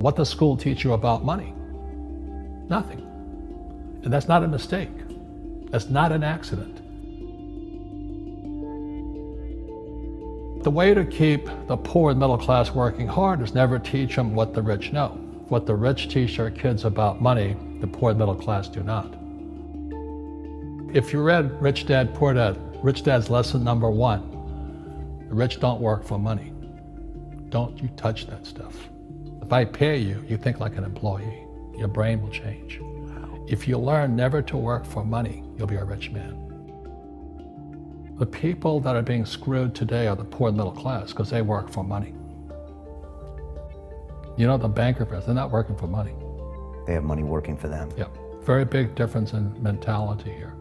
What does school teach you about money? Nothing. And that's not a mistake. That's not an accident. The way to keep the poor and middle class working hard is never teach them what the rich know. What the rich teach their kids about money, the poor and middle class do not. If you read Rich Dad, Poor Dad, Rich Dad's lesson number 1, the rich don't work for money. Don't you touch that stuff. If I pay you, you think like an employee. Your brain will change. Wow. If you learn never to work for money, you'll be a rich man. The people that are being screwed today are the poor and middle class because they work for money. You know, the banker friends, they're not working for money. They have money working for them. Yeah, very big difference in mentality here.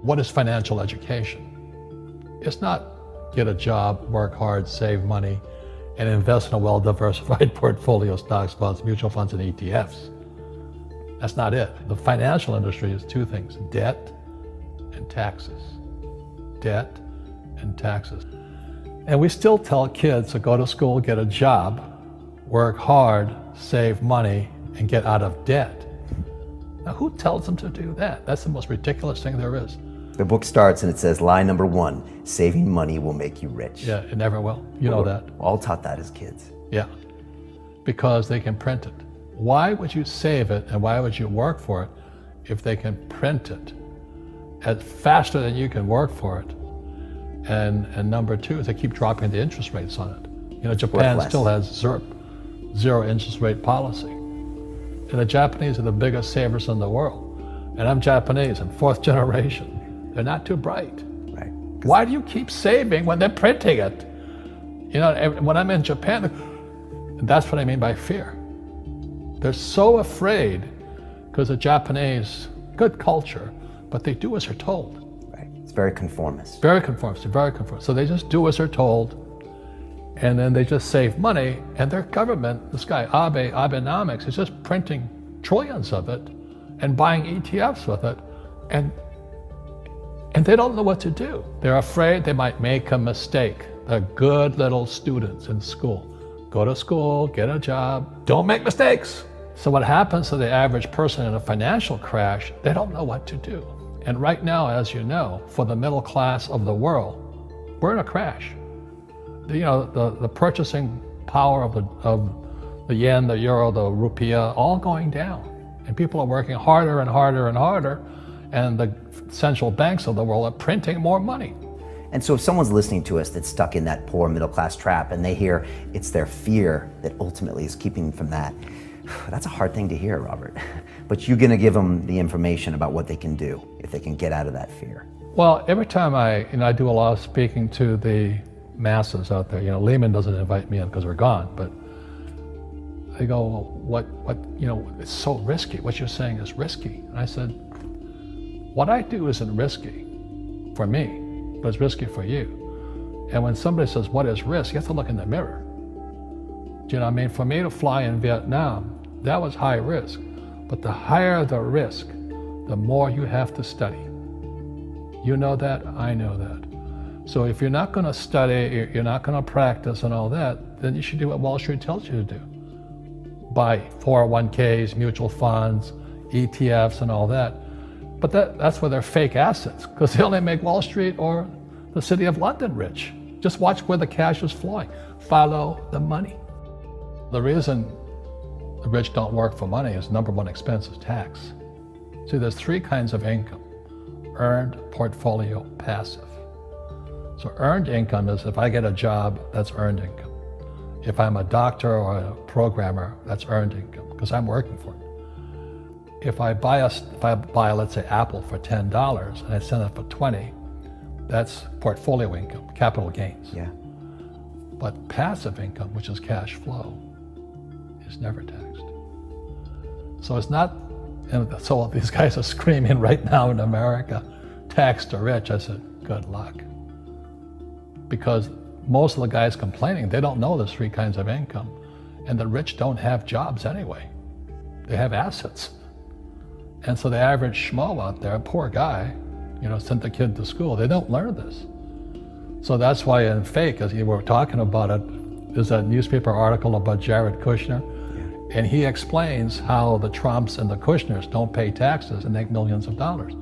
What is financial education? It's not get a job, work hard, save money, and invest in a well-diversified portfolio of stocks, bonds, mutual funds, and ETFs. That's not it. The financial industry is 2 things, debt and taxes. Debt and taxes. And we still tell kids to go to school, get a job, work hard, save money, and get out of debt. Now, who tells them to do that? That's the most ridiculous thing there is. The book starts and it says, lie number 1, saving money will make you rich. Yeah, it never will. You know that. We're all taught that as kids. Yeah, because they can print it. Why would you save it and why would you work for it if they can print it faster than you can work for it? And number 2 is they keep dropping the interest rates on it. You know, Japan still has zero interest rate policy. And the Japanese are the biggest savers in the world. And I'm Japanese, I'm 4th generation. They're not too bright. Right. Why do you keep saving when they're printing it? You know, when I'm in Japan, that's what I mean by fear. They're so afraid because the Japanese, good culture, but they do as they're told. Right. It's very conformist. Very conformist, very conformist. So they just do as they're told, and then they just save money, and their government, this guy Abenomics, is just printing trillions of it and buying ETFs with it, and they don't know what to do. They're afraid they might make a mistake. They're good little students in school. Go to school, get a job, don't make mistakes. So what happens to the average person in a financial crash, they don't know what to do. And right now, as you know, for the middle class of the world, we're in a crash. You know, the purchasing power of the yen, the euro, the rupiah, all going down. And people are working harder and harder and harder, and the central banks of the world are printing more money. And so if someone's listening to us that's stuck in that poor middle class trap and they hear it's their fear that ultimately is keeping them from that, that's a hard thing to hear, Robert. But you're gonna give them the information about what they can do if they can get out of that fear. Well, every time I do a lot of speaking to the masses out there, you know, Lehman doesn't invite me in because we're gone, but they go, well, what, you know, it's so risky. What you're saying is risky. And I said, what I do isn't risky for me, but it's risky for you. And when somebody says, what is risk? You have to look in the mirror. Do you know what I mean? For me to fly in Vietnam, that was high risk. But the higher the risk, the more you have to study. You know that, I know that. So if you're not gonna study, you're not gonna practice and all that, then you should do what Wall Street tells you to do. Buy 401ks, mutual funds, ETFs and all that. But that's where they're fake assets, because they only make Wall Street or the city of London rich. Just watch where the cash is flowing. Follow the money. The reason the rich don't work for money is number 1 expense is tax. See, there's 3 kinds of income: earned, portfolio, passive. So earned income is if I get a job, that's earned income. If I'm a doctor or a programmer, that's earned income, because I'm working for it. If I buy, let's say, Apple for $10 and I sell it for $20, that's portfolio income, capital gains. Yeah. But passive income, which is cash flow, is never taxed. So it's not, and so these guys are screaming right now in America, tax the rich. I said, good luck. Because most of the guys complaining, they don't know there's 3 kinds of income. And the rich don't have jobs anyway. They have assets. And so the average schmo out there, poor guy, you know, sent the kid to school, they don't learn this. So that's why in Fake, as you were talking about it, there's a newspaper article about Jared Kushner. And he explains how the Trumps and the Kushners don't pay taxes and make millions of dollars.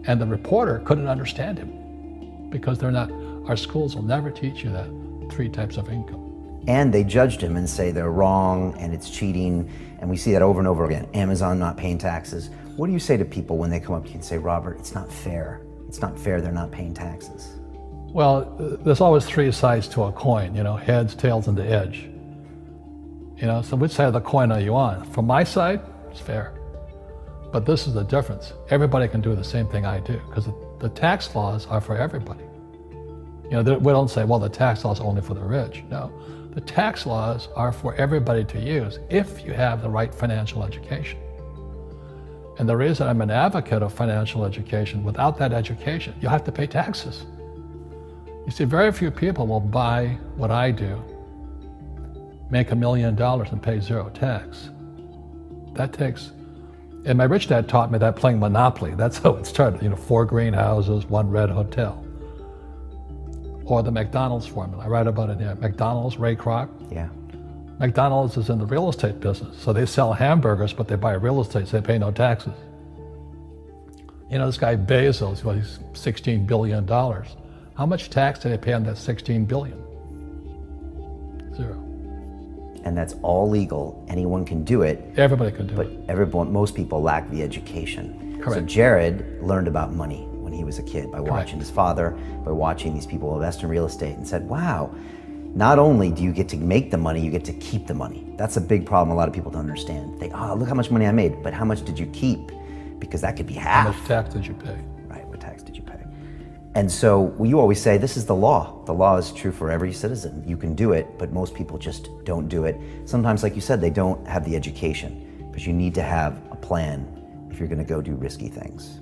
And the reporter couldn't understand him because our schools will never teach you that 3 types of income. And they judged him and say they're wrong and it's cheating. And we see that over and over again. Amazon not paying taxes. What do you say to people when they come up to you and say, Robert, it's not fair. It's not fair they're not paying taxes. Well, there's always 3 sides to a coin, heads, tails, and the edge. So which side of the coin are you on? From my side, it's fair. But this is the difference. Everybody can do the same thing I do because the tax laws are for everybody. We don't say, well, the tax laws are only for the rich. No, the tax laws are for everybody to use if you have the right financial education. And the reason I'm an advocate of financial education, without that education, you'll have to pay taxes. You see, very few people will buy what I do, make $1 million and pay 0 tax. And my rich dad taught me that playing Monopoly. That's how it started, 4 greenhouses, 1 red hotel. Or the McDonald's formula, I write about it here. McDonald's, Ray Kroc. Yeah. McDonald's is in the real estate business. So they sell hamburgers, but they buy real estate, so they pay no taxes. This guy Bezos, he's $16 billion. How much tax did they pay on that $16 billion? 0. And that's all legal. Anyone can do it. Everybody can do it. But most people lack the education. Correct. So Jared learned about money when he was a kid by watching his father, by watching these people invest in real estate, and said, wow, not only do you get to make the money, you get to keep the money. That's a big problem a lot of people don't understand. Look how much money I made, but how much did you keep? Because that could be half. How much tax did you pay? Right, what tax did you pay? And so you always say, this is the law. The law is true for every citizen. You can do it, but most people just don't do it. Sometimes, like you said, they don't have the education, but you need to have a plan if you're gonna go do risky things.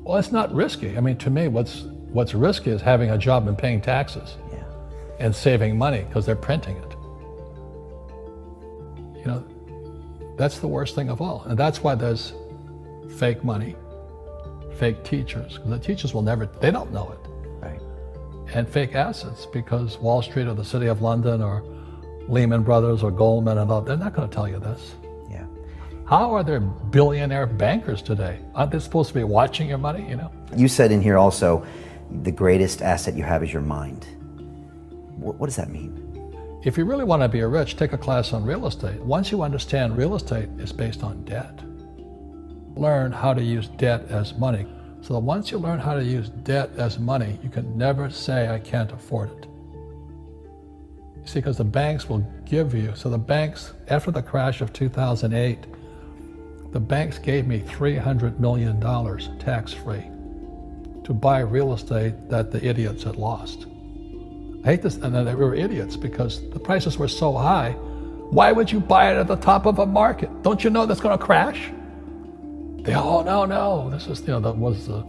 Well, it's not risky. To me, what's risky is having a job and paying taxes. Yeah. And saving money because they're printing it. That's the worst thing of all. And that's why there's fake money, fake teachers, because the teachers they don't know it. Right. And fake assets, because Wall Street or the City of London or Lehman Brothers or Goldman and all, they're not going to tell you this. Yeah. How are there billionaire bankers today? Aren't they supposed to be watching your money, You said in here also, the greatest asset you have is your mind. What does that mean? If you really want to be rich, take a class on real estate. Once you understand real estate is based on debt, learn how to use debt as money. So that once you learn how to use debt as money, you can never say, I can't afford it. You see, because the banks will give you, so the banks, after the crash of 2008, the banks gave me $300 million tax-free to buy real estate that the idiots had lost. I hate this, and then they were idiots because the prices were so high. Why would you buy it at the top of a market? Don't you know that's going to crash? No. This is, that was the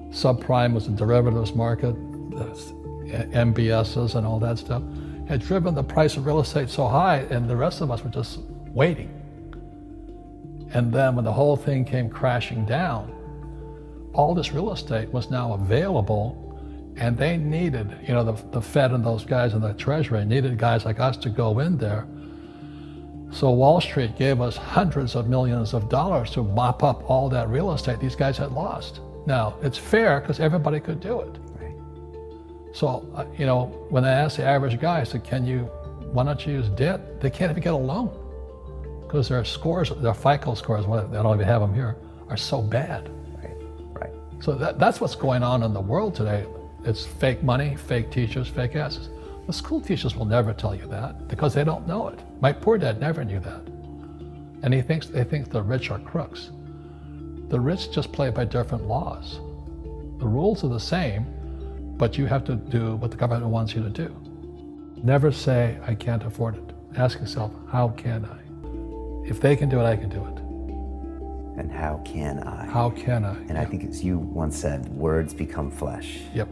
subprime, was the derivatives market, the MBSs and all that stuff. Had driven the price of real estate so high, and the rest of us were just waiting. And then when the whole thing came crashing down, all this real estate was now available. And they needed, the Fed and those guys in the Treasury needed guys like us to go in there. So Wall Street gave us hundreds of millions of dollars to mop up all that real estate these guys had lost. Now, it's fair because everybody could do it. Right. So, when I asked the average guy, I said, why don't you use debt? They can't even get a loan because their scores, their FICO scores, they don't even have them here, are so bad. Right. So that's what's going on in the world today. It's fake money, fake teachers, fake assets. The school teachers will never tell you that because they don't know it. My poor dad never knew that. And they think the rich are crooks. The rich just play by different laws. The rules are the same, but you have to do what the government wants you to do. Never say, I can't afford it. Ask yourself, how can I? If they can do it, I can do it. And how can I? How can I? And I think as you once said, words become flesh. Yep.